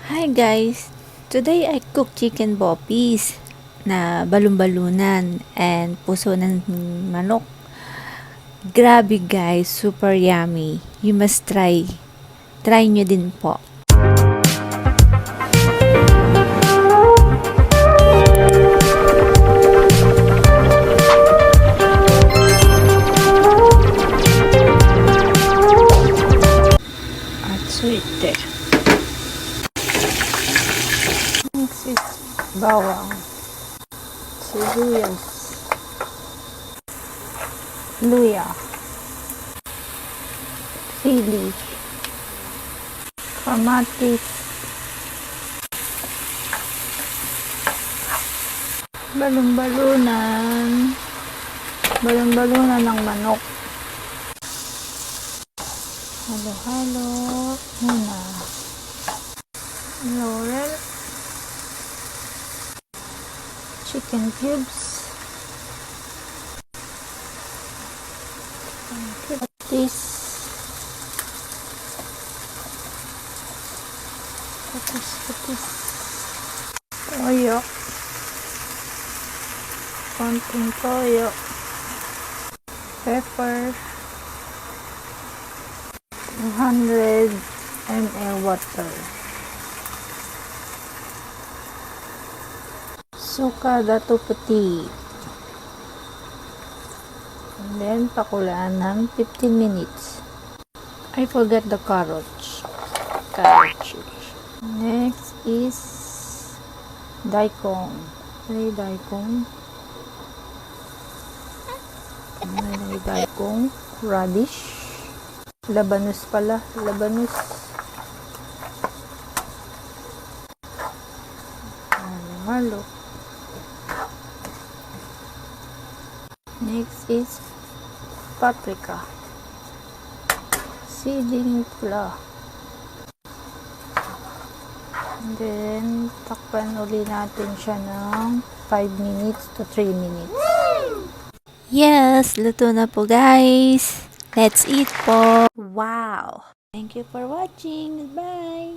Hi guys! Today I cook chicken bopis na balunbalunan and puso ng manok. Grabe guys, super yummy. You must try. Try nyo din po. At sweet eh. Next is bawang, sibuyas, luya, sili, kamatis, balunbalunan ng manok. Halo-halo muna. Laurel, chicken cubes, patis, toyo, konting toyo, pepper, 200 ml water, suka dato puti, and then pakulaan ng 15 minutes. I forgot the carrots. Next is daikon. Daikon, radish, labanus pala, halo. Next is paprika, seedling pula. And then, takpan uli natin siya ng 5 minutes to 3 minutes. Yes, luto na po guys. Let's eat po. Wow! Thank you for watching. Bye!